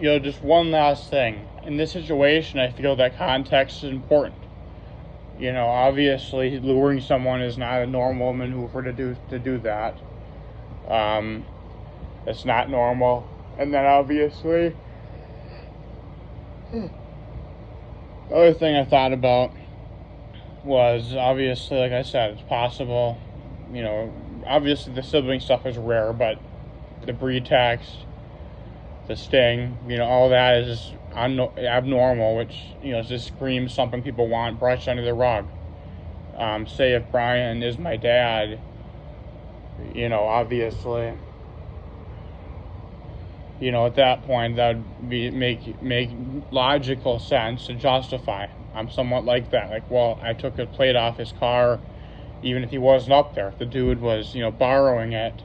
just one last thing. In this situation, I feel that context is important. Obviously, luring someone is not a normal maneuver to do that. It's not normal. And then obviously, the other thing I thought about was, obviously, like I said, it's possible. Obviously the sibling stuff is rare, but the pretext, the sting, all that is abnormal, which, just screams something people want brushed under the rug. Say if Brien is my dad, obviously, at that point, that would make logical sense to justify. I'm somewhat like that. Like, well, I took a plate off his car, even if he wasn't up there. If the dude was, borrowing it,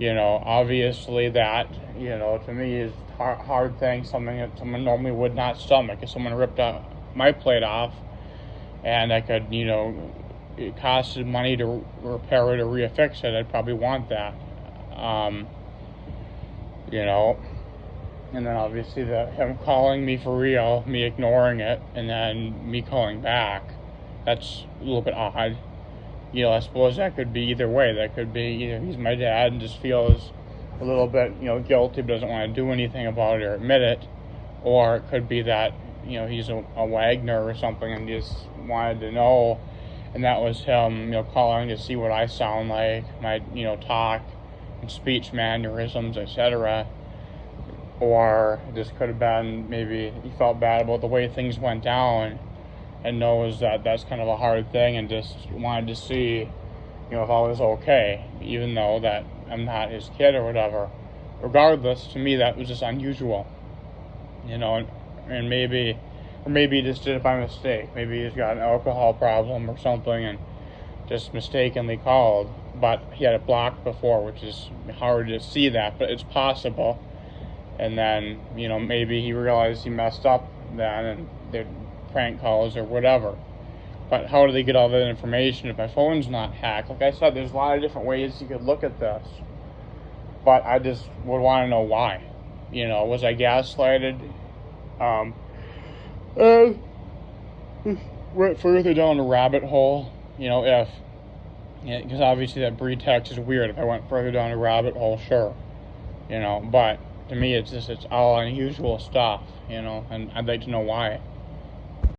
obviously that, to me is a hard thing, something that someone normally would not stomach. If someone ripped my plate off, and I could, it costed money to repair it or reaffix it, I'd probably want that. And then obviously him calling me for real, me ignoring it, and then me calling back, that's a little bit odd. I suppose that could be either way. That could be either he's my dad and just feels a little bit, guilty, but doesn't want to do anything about it or admit it, or it could be that, he's a Wagner or something and just wanted to know, and that was him, calling to see what I sound like, my, talk and speech mannerisms, etc. Or this could have been maybe he felt bad about the way things went down and knows that that's kind of a hard thing and just wanted to see, if I was okay, even though that I'm not his kid or whatever. Regardless, to me that was just unusual, and maybe he just did it by mistake. Maybe he's got an alcohol problem or something and just mistakenly called, but he had it blocked before, which is hard to see that, but it's possible. And then, maybe he realized he messed up then and did prank calls or whatever. But how do they get all that information if my phone's not hacked? Like I said, there's a lot of different ways you could look at this. But I just would want to know why. Was I gaslighted? Went further down the rabbit hole, because obviously that pretext is weird. If I went further down the rabbit hole, sure. But to me, it's all unusual stuff, and I'd like to know why.